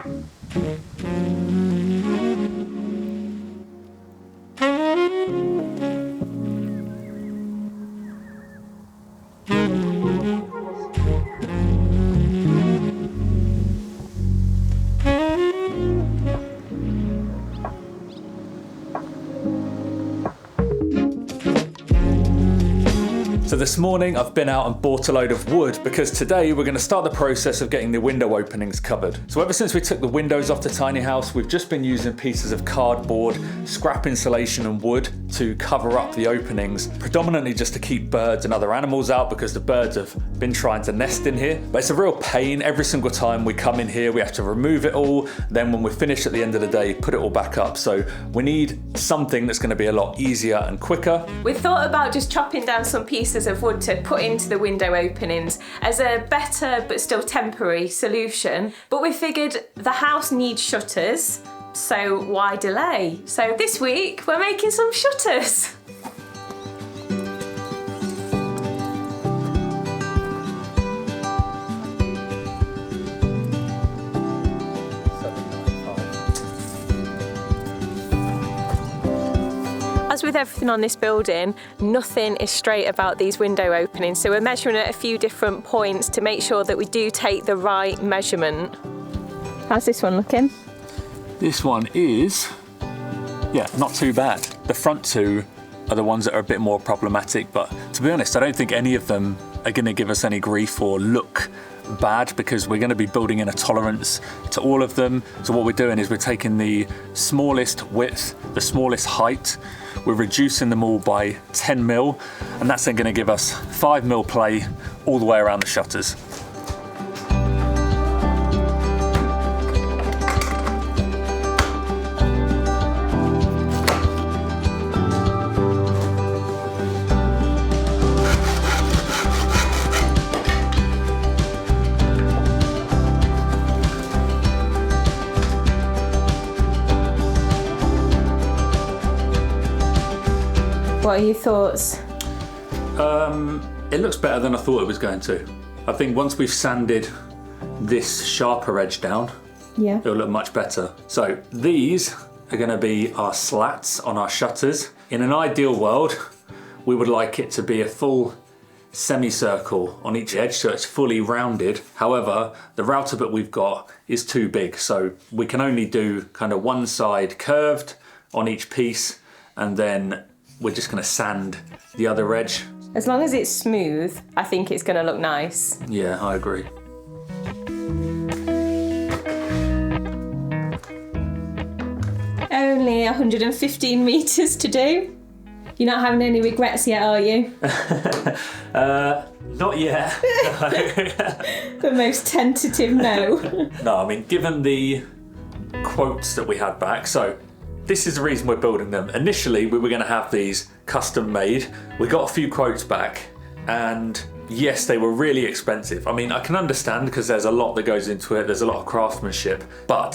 So this morning I've been out and bought a load of wood because today we're going to start the process of getting the window openings covered. So ever since we took the windows off the tiny house, we've just been using pieces of cardboard, scrap insulation and wood to cover up the openings, predominantly just to keep birds and other animals out because the birds have been trying to nest in here. But it's a real pain. Every single time we come in here, we have to remove it all. Then when we're finished at the end of the day, put it all back up. So we need something that's going to be a lot easier and quicker. We thought about just chopping down some pieces of wood to put into the window openings as a better but still temporary solution, but we figured the house needs shutters, so why delay? So this week we're making some shutters. As with everything on this building, nothing is straight about these window openings, so we're measuring at a few different points to make sure that we do take the right measurement. How's this one looking? This one is, yeah, not too bad. The front two are the ones that are a bit more problematic, but to be honest, I don't think any of them are going to give us any grief or look bad because we're going to be building in a tolerance to all of them. So what we're doing is we're taking the smallest width, the smallest height, we're reducing them all by 10 mil, and that's then going to give us 5 mil play all the way around the shutters. What are your thoughts? It looks better than I thought it was going to. I think once we've sanded this sharper edge down, yeah, it'll look much better. So these are going to be our slats on our shutters. In an ideal world, we would like it to be a full semicircle on each edge, so it's fully rounded. However, the router bit we've got is too big, so we can only do kind of one side curved on each piece, and then we're just going to sand the other edge. As long as it's smooth, I think it's going to look nice. Yeah, I agree. Only 115 metres to do. You're not having any regrets yet, are you? Not yet. The most tentative no. No, I mean, given the quotes that we had back, so this is the reason we're building them. Initially, we were going to have these custom made. We got a few quotes back, and yes, they were really expensive. I mean, I can understand because there's a lot that goes into it. There's a lot of craftsmanship, but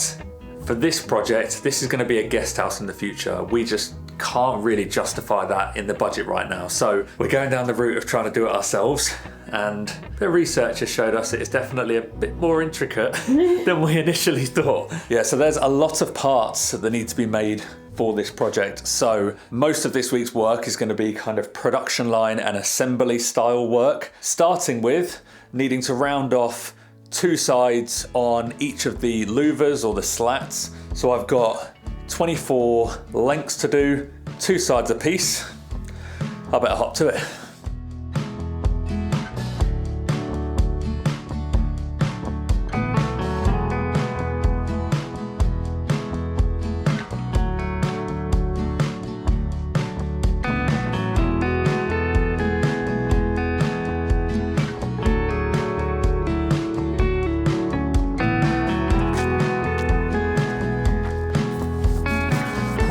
for this project, this is going to be a guest house in the future. We just can't really justify that in the budget right now. So we're going down the route of trying to do it ourselves. And the research has showed us it's definitely a bit more intricate than we initially thought. Yeah, so there's a lot of parts that need to be made for this project. So most of this week's work is going to be kind of production line and assembly style work, starting with needing to round off 2 sides on each of the louvers or the slats. So I've got 24 lengths to do, 2 sides a piece. I better hop to it.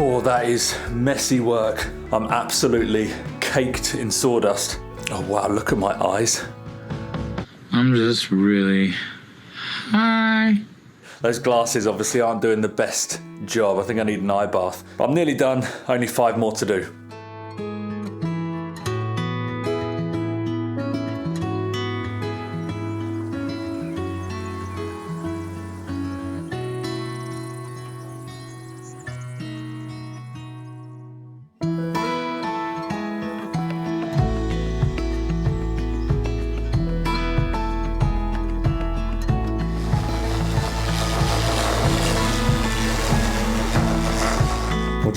Oh, that is messy work. I'm absolutely caked in sawdust. Oh wow, look at my eyes. I'm just really... Hi. Those glasses obviously aren't doing the best job. I think I need an eye bath. But I'm nearly done, only 5 more to do.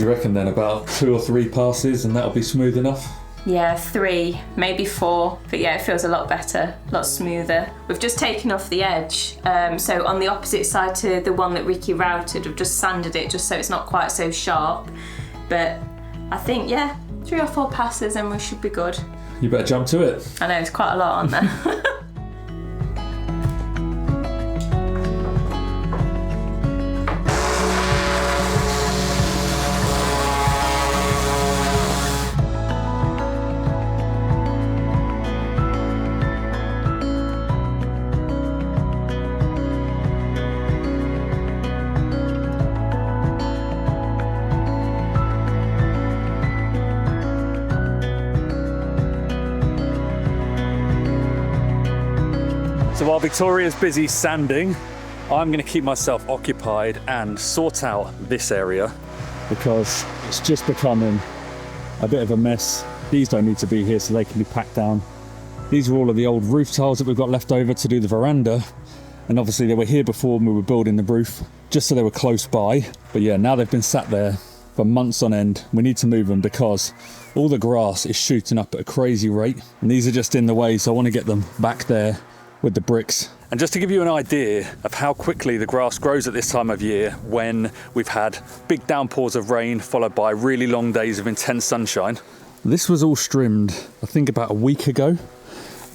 do you reckon then? About 2 or 3 passes and that'll be smooth enough? Yeah, 3, maybe 4, but yeah, it feels a lot better, a lot smoother. We've just taken off the edge, so on the opposite side to the one that Ricky routed, we've just sanded it just so it's not quite so sharp. But I think, yeah, 3 or 4 passes and we should be good. You better jump to it. I know, it's quite a lot on there. So while Victoria's busy sanding, I'm going to keep myself occupied and sort out this area because it's just becoming a bit of a mess. These don't need to be here so they can be packed down. These are all of the old roof tiles that we've got left over to do the veranda. And obviously they were here before when we were building the roof, just so they were close by. But yeah, now they've been sat there for months on end. We need to move them because all the grass is shooting up at a crazy rate. And these are just in the way, so I want to get them back there with the bricks. And just to give you an idea of how quickly the grass grows at this time of year, when we've had big downpours of rain followed by really long days of intense sunshine. This was all trimmed, I think about a week ago.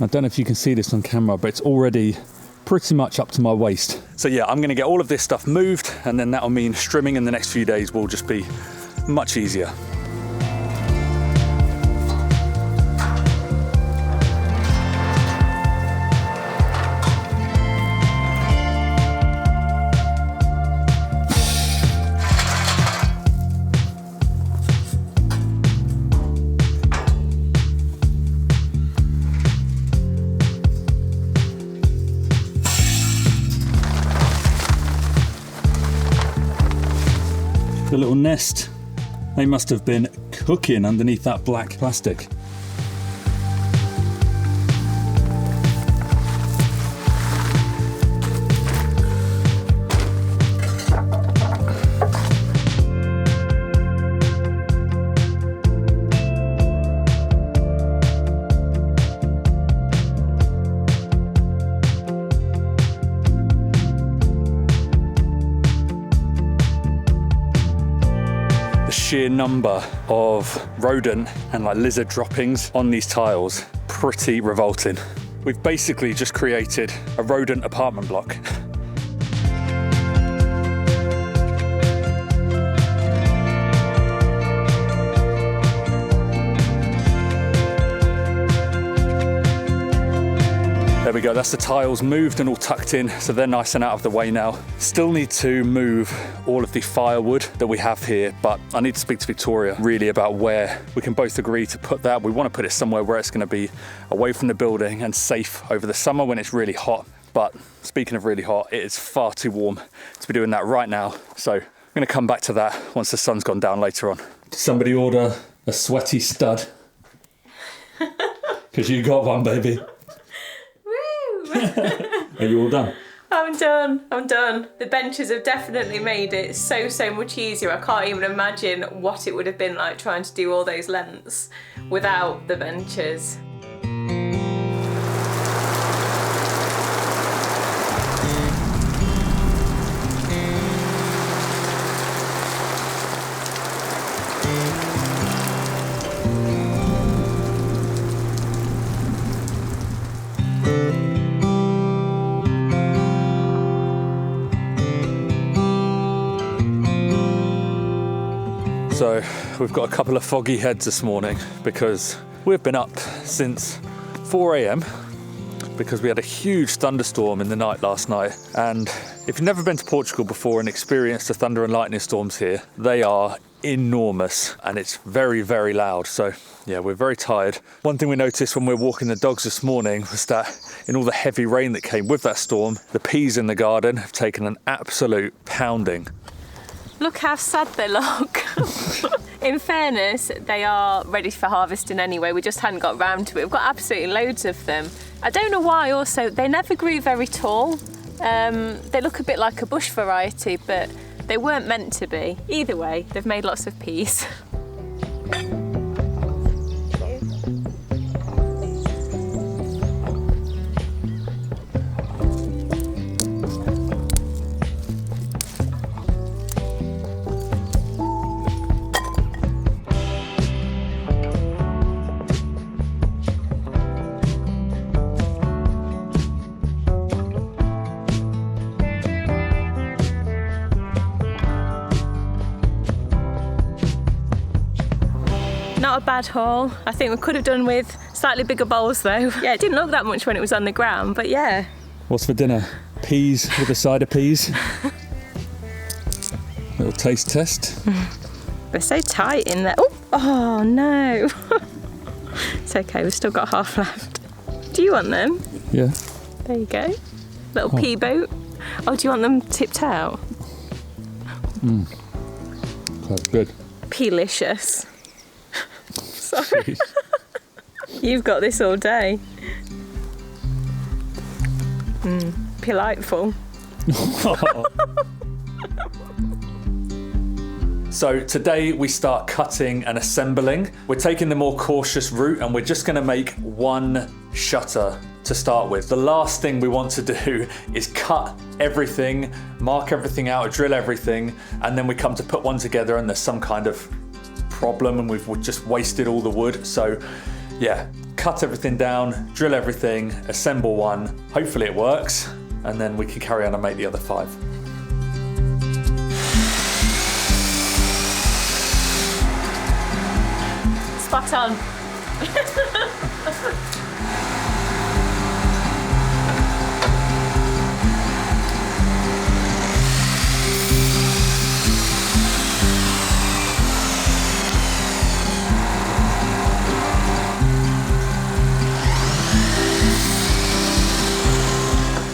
I don't know if you can see this on camera, but it's already pretty much up to my waist. So yeah, I'm gonna get all of this stuff moved, and then that'll mean trimming in the next few days will just be much easier. The little nest, they must have been cooking underneath that black plastic. Sheer number of rodent and like lizard droppings on these tiles, pretty revolting. We've basically just created a rodent apartment block. There we go, that's the tiles moved and all tucked in, so they're nice and out of the way now. Still need to move all of the firewood that we have here, but I need to speak to Victoria really about where we can both agree to put that. We want to put it somewhere where it's going to be away from the building and safe over the summer when it's really hot. But speaking of really hot, it is far too warm to be doing that right now. So I'm going to come back to that once the sun's gone down later on. Did somebody order a sweaty stud? Because you got one, baby. Are you all done? I'm done. The benches have definitely made it so much easier. I can't even imagine what it would have been like trying to do all those lengths without the benches. So we've got a couple of foggy heads this morning because we've been up since 4 a.m. because we had a huge thunderstorm in the night last night. And if you've never been to Portugal before and experienced the thunder and lightning storms here, they are enormous and it's very, very loud. So yeah, we're very tired. One thing we noticed when we were walking the dogs this morning was that in all the heavy rain that came with that storm, the peas in the garden have taken an absolute pounding. Look how sad they look. In fairness, they are ready for harvesting anyway. We just hadn't got round to it. We've got absolutely loads of them. I don't know why also, they never grew very tall. They look a bit like a bush variety, but They weren't meant to be. Either way, they've made lots of peace. Not a bad haul. I think we could have done with slightly bigger bowls though. Yeah, it didn't look that much when it was on the ground, but yeah. What's for dinner? Peas with a side of peas. Little taste test. They're so tight in there. Oh no. It's okay, we've still got half left. Do you want them? Yeah. There you go. Little pea boat. Oh, do you want them tipped out? That's good. Pealicious. Sorry. You've got this all day. Delightful. So today we start cutting and assembling. We're taking the more cautious route and we're just going to make one shutter to start with. The last thing we want to do is cut everything, mark everything out, drill everything, and then we come to put one together and there's some kind of problem and we've just wasted all the wood. So yeah, cut everything down, drill everything, assemble one, hopefully it works, and then we can carry on and make the other 5. Spot on.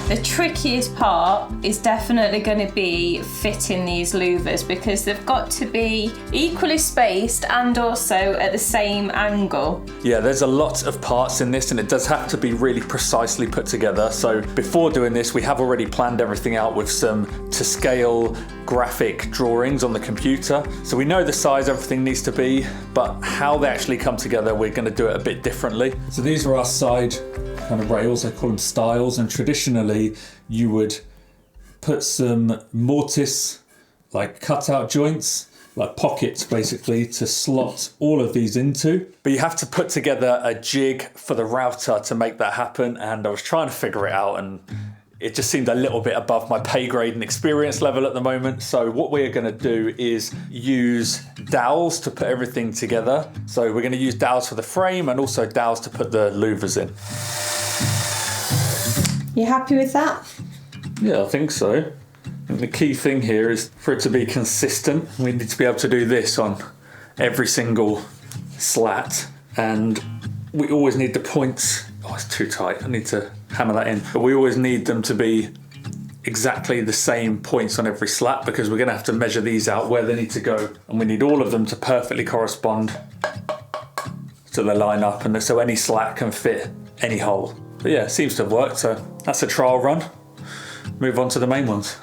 The trickiest part is definitely going to be fitting these louvers because they've got to be equally spaced and also at the same angle. Yeah, there's a lot of parts in this and it does have to be really precisely put together. So before doing this, we have already planned everything out with some to scale graphic drawings on the computer. So we know the size everything needs to be, but how they actually come together, we're going to do it a bit differently. So these are our side kind of rails, I call them stiles, and traditionally you would put some mortise, like cutout joints, like pockets basically, to slot all of these into. But you have to put together a jig for the router to make that happen, and I was trying to figure it out and it just seemed a little bit above my pay grade and experience level at the moment. So what we're going to do is use dowels to put everything together. So we're going to use dowels for the frame and also dowels to put the louvers in. You happy with that? Yeah, I think so. And the key thing here is for it to be consistent. We need to be able to do this on every single slat, and we always need the points. Oh, it's too tight. I need to hammer that in. But we always need them to be exactly the same points on every slat because we're going to have to measure these out where they need to go, and we need all of them to perfectly correspond so they line up, and so any slat can fit any hole. But yeah, it seems to have worked, so that's a trial run. Move on to the main ones.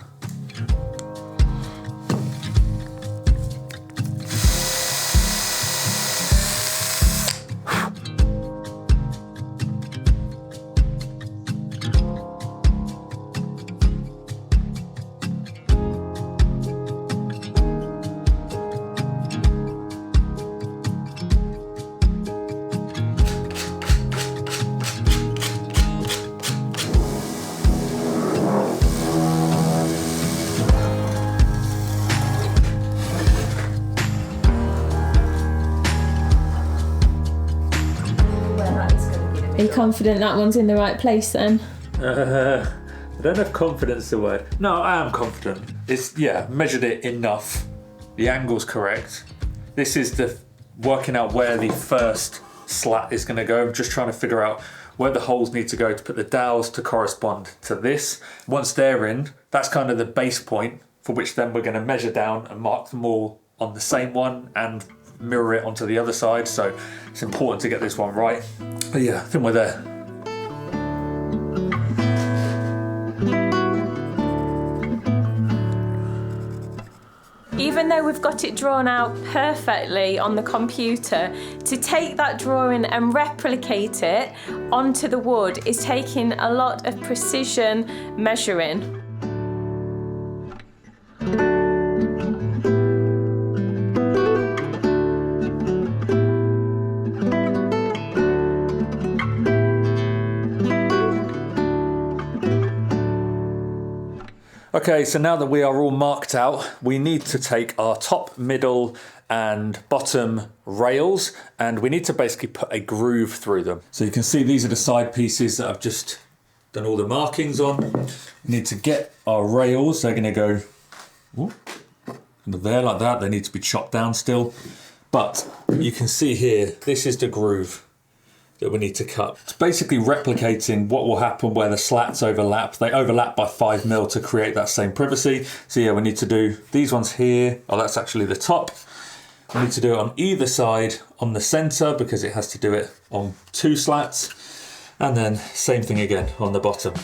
Are you confident that one's in the right place then? I don't have confidence the word. No, I am confident. It's, yeah, measured it enough. The angle's correct. This is the working out where the first slat is going to go. I'm just trying to figure out where the holes need to go to put the dowels to correspond to this. Once they're in, that's kind of the base point for which then we're going to measure down and mark them all on the same one and mirror it onto the other side. So it's important to get this one right. But yeah, I think we're there. even though we've got it drawn out perfectly on the computer, to take that drawing and replicate it onto the wood is taking a lot of precision measuring. Okay, so now that we are all marked out, we need to take our top, middle and bottom rails and we need to basically put a groove through them. So you can see these are the side pieces that I've just done all the markings on. We need to get our rails, they're gonna go there like that. They need to be chopped down still. But you can see here, this is the groove that we need to cut. It's basically replicating what will happen where the slats overlap. They overlap by 5mm to create that same privacy. So yeah, we need to do these ones here. Oh, that's actually the top. We need to do it on either side on the center because it has to do it on 2 slats. And then same thing again on the bottom.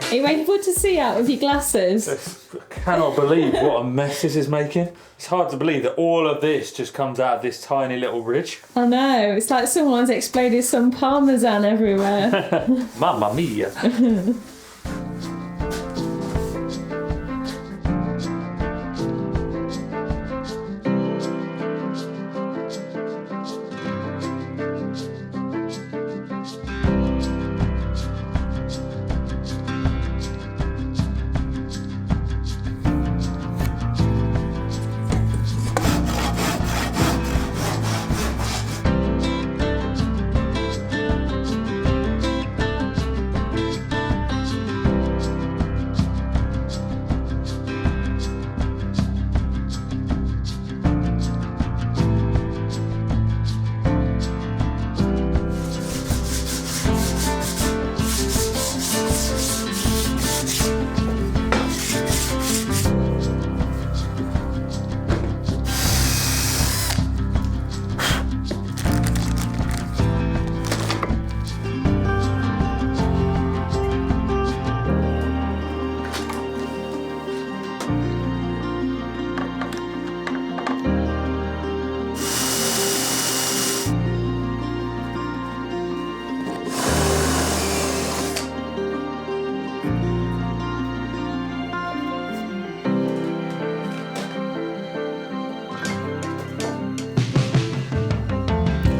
Are you able to see out with your glasses? I cannot believe what a mess this is making. It's hard to believe that all of this just comes out of this tiny little ridge. I know, it's like someone's exploded some parmesan everywhere. Mamma mia.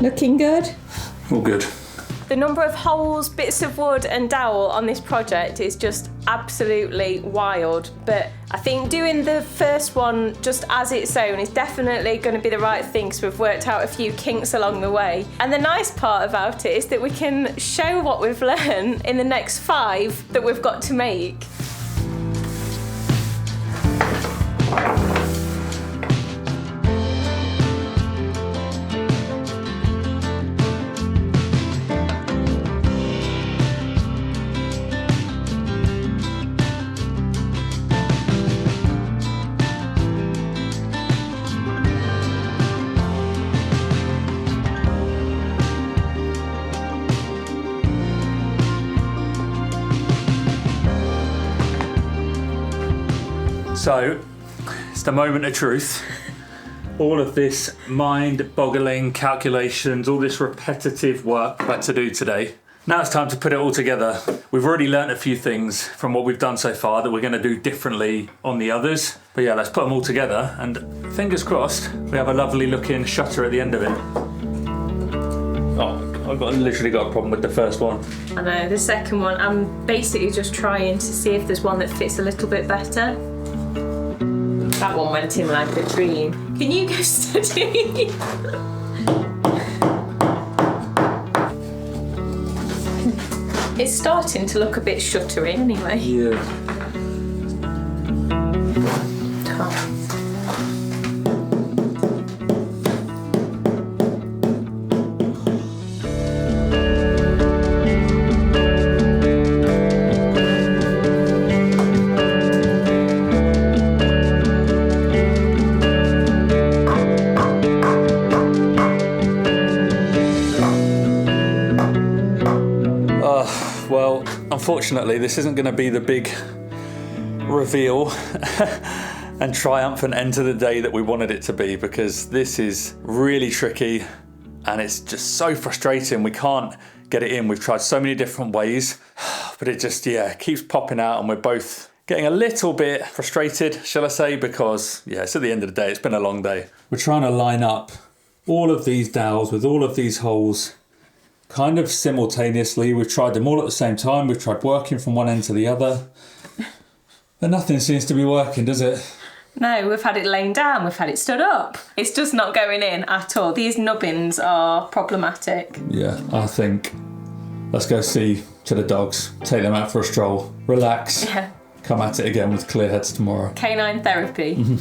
Looking good? All good. The number of holes, bits of wood and dowel on this project is just absolutely wild, but I think doing the first one just as its own is definitely going to be the right thing because we've worked out a few kinks along the way. And the nice part about it is that we can show what we've learned in the next 5 that we've got to make. So, it's the moment of truth. All of this mind-boggling calculations, all this repetitive work we've had to do today. Now it's time to put it all together. We've already learnt a few things from what we've done so far that we're going to do differently on the others. But yeah, let's put them all together and fingers crossed we have a lovely looking shutter at the end of it. Oh, I've literally got a problem with the first one. I know, the second one, I'm basically just trying to see if there's one that fits a little bit better. That one went in like a dream. Can you go steady? It's starting to look a bit shuttery anyway. Yeah. unfortunately, this isn't going to be the big reveal and triumphant end to the day that we wanted it to be, because this is really tricky and it's just so frustrating. We can't get it in. We've tried so many different ways, but it just, keeps popping out, and we're both getting a little bit frustrated, shall I say, because, it's at the end of the day, it's been a long day. We're trying to line up all of these dowels with all of these holes kind of simultaneously. We've tried them all at the same time. We've tried working from one end to the other, and nothing seems to be working, does it? No, we've had it laying down, we've had it stood up. It's just not going in at all. These nubbins are problematic. Yeah, I think let's go see to the dogs, take them out for a stroll, relax, come at it again with clear heads tomorrow. Canine therapy.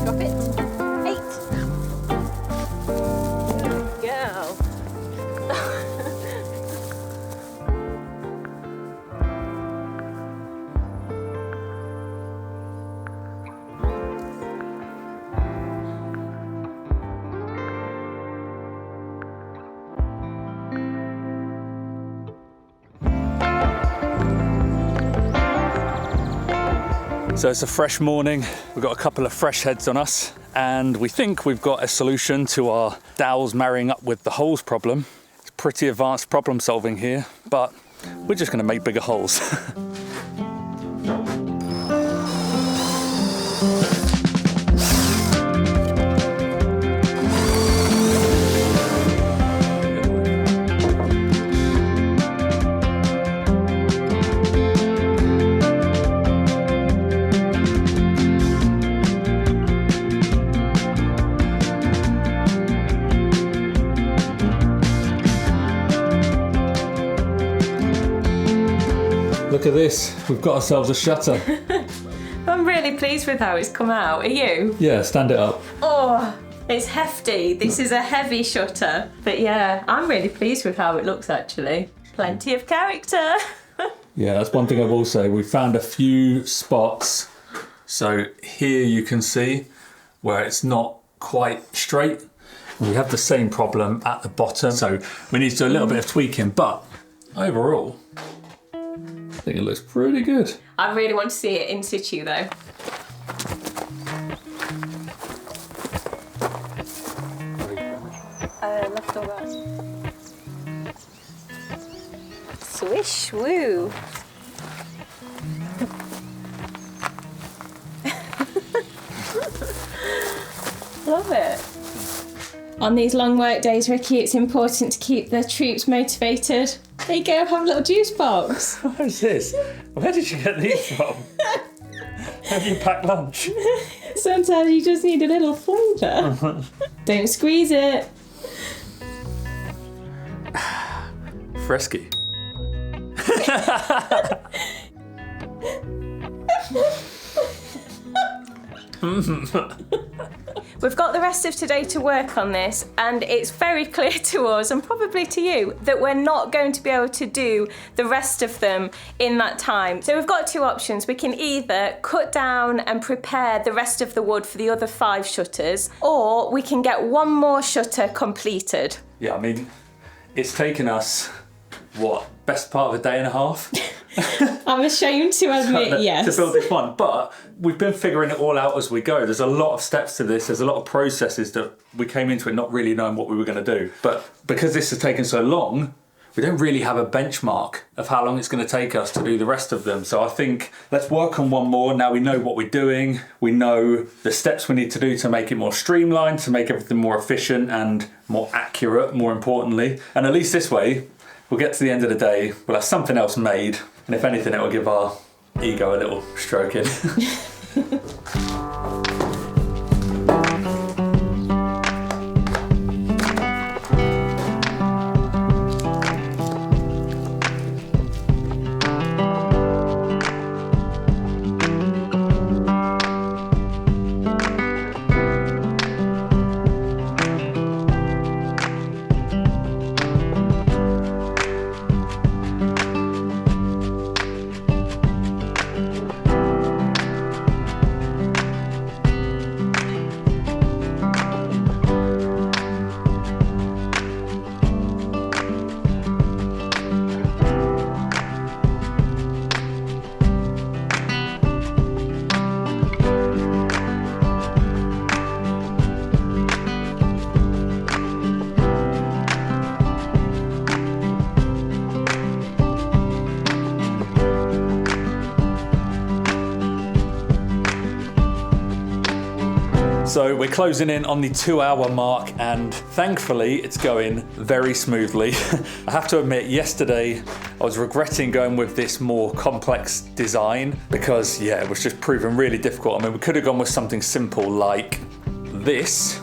Drop it. 8. Girl. So it's a fresh morning, we've got a couple of fresh heads on us, and we think we've got a solution to our dowels marrying up with the holes problem. It's pretty advanced problem solving here, but we're just going to make bigger holes. Look at this, we've got ourselves a shutter. I'm really pleased with how it's come out. Are you? Yeah, stand it up. Oh, it's hefty. This is a heavy shutter. But yeah, I'm really pleased with how it looks actually. Plenty of character. Yeah, that's one thing I will say. We found a few spots. So here you can see where it's not quite straight. We have the same problem at the bottom. So we need to do a little bit of tweaking, but overall, I think it looks pretty good. I really want to see it in situ though. Left or right? Swish woo. Love it. On these long work days, Ricky, it's important to keep the troops motivated. There you go, have a little juice box. What is this? Where did you get these from? Have you packed lunch? Sometimes you just need a little flavour. Don't squeeze it. Fresky. We've got the rest of today to work on this, and it's very clear to us, and probably to you, that we're not going to be able to do the rest of them in that time. So we've got two options. We can either cut down and prepare the rest of the wood for the other 5 shutters, or we can get one more shutter completed. Yeah, I mean, it's taken us, best part of a day and a half? I'm ashamed to admit, yes. To build this one, but we've been figuring it all out as we go. There's a lot of steps to this. There's a lot of processes that we came into it not really knowing what we were going to do. But because this has taken so long, we don't really have a benchmark of how long it's going to take us to do the rest of them. So I think let's work on one more. Now we know what we're doing. We know the steps we need to do to make it more streamlined, to make everything more efficient and more accurate, more importantly. And at least this way, we'll get to the end of the day, we'll have something else made. And if anything, it will give our ego a little stroking. So we're closing in on the 2-hour mark, and thankfully it's going very smoothly. I have to admit, yesterday I was regretting going with this more complex design because yeah, it was just proving really difficult. I mean, we could have gone with something simple like this,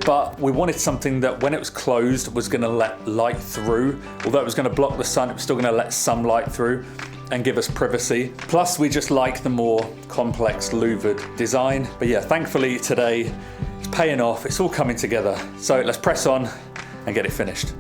but we wanted something that when it was closed was going to let light through. Although it was going to block the sun, it was still going to let some light through and give us privacy. Plus we just like the more complex louvered design. But yeah, thankfully today it's paying off, it's all coming together. So let's press on and get it finished.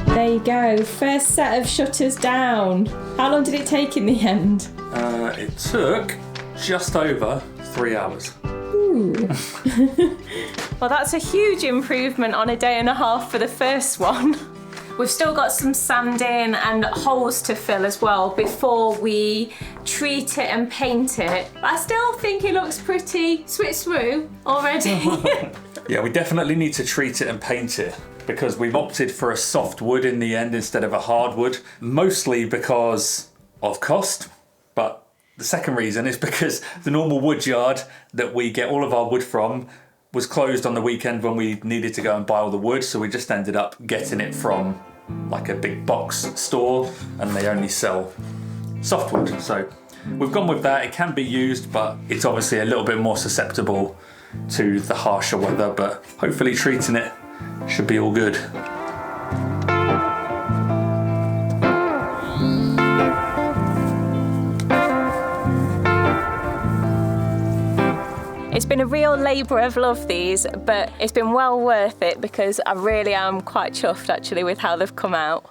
There you go, first set of shutters down. How long did it take in the end? It took just over 3 hours. Ooh. Well, that's a huge improvement on a day and a half for the first one. We've still got some sanding and holes to fill as well before we treat it and paint it. But I still think it looks pretty switch-swoo already. Yeah, we definitely need to treat it and paint it, because we've opted for a soft wood in the end instead of a hardwood, mostly because of cost. But the second reason is because the normal wood yard that we get all of our wood from was closed on the weekend when we needed to go and buy all the wood, so we just ended up getting it from like a big box store, and they only sell softwood. So we've gone with that. It can be used, but it's obviously a little bit more susceptible to the harsher weather, but hopefully treating it should be all good. It's been a real labour of love, these, but it's been well worth it because I really am quite chuffed actually with how they've come out.